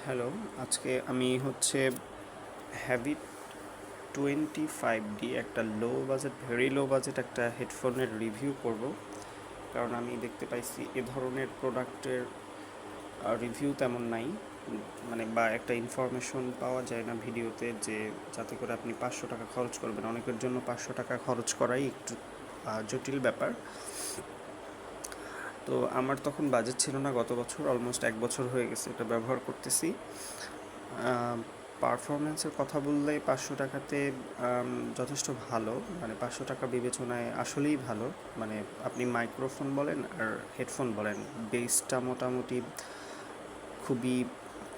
Hello, আজকে আমি হচ্ছে হ্যাবিট 25D একটা ভেরি লো বাজেট একটা হেডফোনের রিভিউ করব। কারণ আমি দেখতে পাইছি এ ধরনের প্রোডাক্টের রিভিউ তেমন নাই, মানে বা একটা ইনফরমেশন পাওয়া যায় না ভিডিওতে যে যাতে করে আপনি 500 টাকা খরচ করবেন। অনেকের জন্য 500 টাকা খরচ করাই একটু জটিল ব্যাপার। তো আমার তখন বাজেট ছিল না, গত বছর অলমোস্ট 1 বছর হয়ে গেছে এটা ব্যবহার করতেছি। পারফরমেন্সের কথা বললে 500 টাকাতে যথেষ্ট ভালো, মানে 500 টাকা বিবেচনায় আসলেই ভালো। মানে আপনি মাইক্রোফোন বলেন আর হেডফোন বলেন, বেসটা মোটামুটি খুবই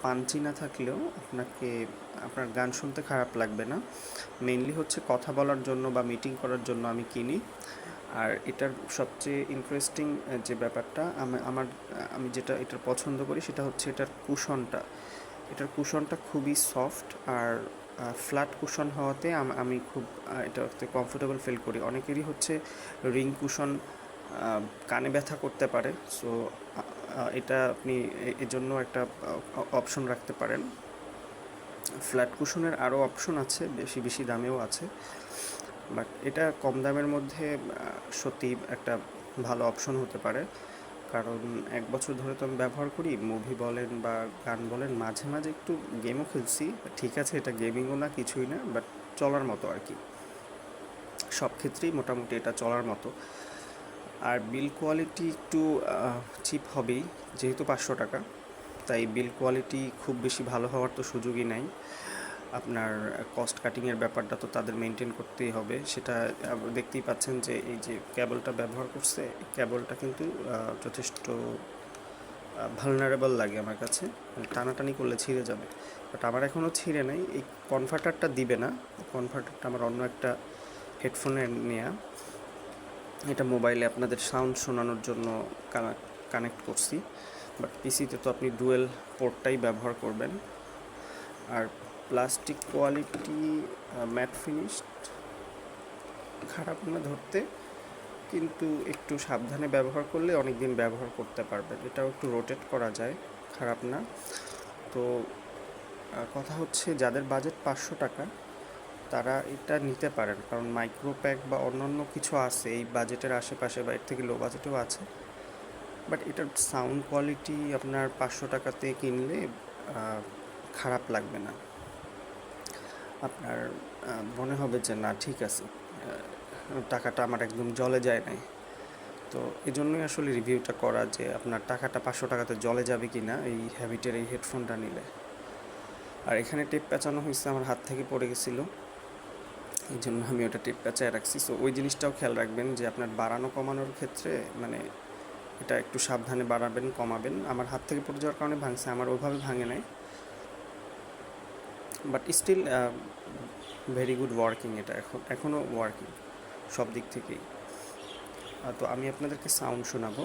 পাঞ্চি না থাকলেও আপনার গান শুনতে খারাপ লাগবে না। মেইনলি হচ্ছে কথা বলার জন্য বা মিটিং করার জন্য আমি কিনি। আর এটার সবচেয়ে ইন্টারেস্টিং যে ব্যাপারটা আমি যেটা এটার পছন্দ করি সেটা হচ্ছে এটার কুশনটা খুবই সফট আর ফ্ল্যাট কুশন হওয়াতে আমি খুব এটাতে কমফোর্টেবল ফিল করি। অনেকেরই হচ্ছে রিং কুশন কানে ব্যথা করতে পারে, সো এটা আপনি এর জন্য একটা অপশন রাখতে পারেন। ফ্ল্যাট কুশনের আরও অপশন আছে, বেশি বেশি দামেও আছে, বাট এটা কম দামের মধ্যে সত্যি একটা ভালো অপশন হতে পারে। কারণ 1 বছর ধরে তো আমি ব্যবহার করি, মুভি বলেন বা গান বলেন, মাঝে মাঝে একটু গেমও খেলছি। ঠিক আছে, এটা গেমিংও না, কিছুই না, বাট চলার মতো আর কি। সব ক্ষেত্রেই মোটামুটি এটা চলার মতো। আর বিল কোয়ালিটি একটু চিপ হবেই, যেহেতু 500 টাকা, তাই বিল কোয়ালিটি খুব বেশি ভালো হওয়ার তো সুযোগই নাই। আপনার কস্ট কাটিংয়ের ব্যাপারটা তো তাদের মেনটেন করতেই হবে। সেটা দেখতেই পাচ্ছেন যে এই যে কেবলটা ব্যবহার করছে, এই কেবলটা কিন্তু যথেষ্ট ভালনারেবল লাগে আমার কাছে, মানে টানাটানি করলে ছিঁড়ে যাবে। বাট আমার এখনও ছিঁড়ে নাই। এই কনভার্টারটা দিবে না, কনভার্টারটা আমার অন্য একটা হেডফোনে নেওয়া। এটা মোবাইলে আপনাদের সাউন্ড শোনানোর জন্য কানেক্ট করছি, বাট পিসিতে তো আপনি ডুয়েল পোর্টটাই ব্যবহার করবেন। আর প্লাস্টিক কোয়ালিটি ম্যাট ফিনিশড, খারাপ না ধরতে, কিন্তু একটু সাবধানে ব্যবহার করলে অনেক দিন ব্যবহার করতে পারবেন। এটাও একটু রোটেট করা যায়, খারাপ না। তো কথা হচ্ছে যাদের বাজেট 500 টাকা তারা এটা নিতে পারেন, কারণ মাইক্রোপ্যাক বা অন্যান্য কিছু আছে এই বাজেটের আশেপাশে বা এর থেকে লো বাজেটেও আছে। বাট এটার সাউন্ড কোয়ালিটি আপনার 500 টাকাতে কিনলে খারাপ লাগবে না। আপনার মনে হবে যে না, ঠিক আছে, টাকাটা আমার একদম জলে যায় নাই। তো এই জন্যই আসলে রিভিউটা করা, যে আপনার টাকাটা 500 টাকাতে জলে যাবে কি না এই হ্যাবিটের এই হেডফোনটা নিলে। আর এখানে টেপ পেঁচানো হয়েছে, আমার হাত থেকে পড়ে গেছিলো, এই জন্য আমি ওটা টেপ পেঁচায় রাখছি। সো ওই জিনিসটাও খেয়াল রাখবেন যে আপনার বাড়ানো কমানোর ক্ষেত্রে মানে এটা একটু সাবধানে বাড়াবেন কমাবেন। আমার হাত থেকে পড়ে যাওয়ার কারণে ভাঙছে, আমার ওইভাবে ভাঙে নাই, but still very good working. এটা এখনও ওয়ার্কিং সব দিক থেকেই। তো আমি আপনাদেরকে সাউন্ড শোনাবো।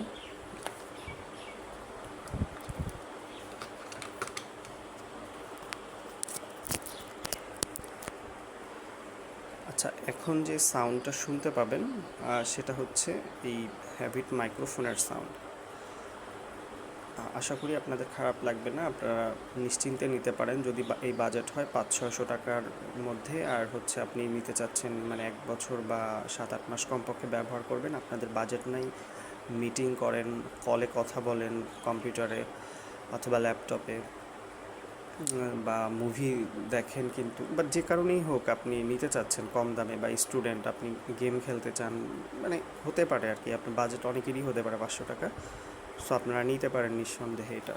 আচ্ছা, এখন যে সাউন্ডটা শুনতে পাবেন সেটা হচ্ছে এই হ্যাবিট মাইক্রোফোনের সাউন্ড। আশা করি আপনাদের খারাপ লাগবে না, আপনারা নিশ্চিন্তে নিতে পারেন যদি এই বাজেট হয় 500-600 টাকার মধ্যে। আর হচ্ছে আপনি নিতে চাচ্ছেন মানে 1 বছর বা 7-8 মাস কমপক্ষে ব্যবহার করবেন, আপনাদের বাজেট নাই, মিটিং করেন, কলে কথা বলেন কম্পিউটারে অথবা ল্যাপটপে, বা মুভি দেখেন, কিন্তু বা যে কারণেই হোক আপনি নিতে চাচ্ছেন কম দামে, বা স্টুডেন্ট আপনি গেম খেলতে চান, মানে হতে পারে আর কি, আপনার বাজেট অনেকেরই হতে পারে 500 টাকা। সো আপনারা নিতে পারেন নিঃসন্দেহে এটা।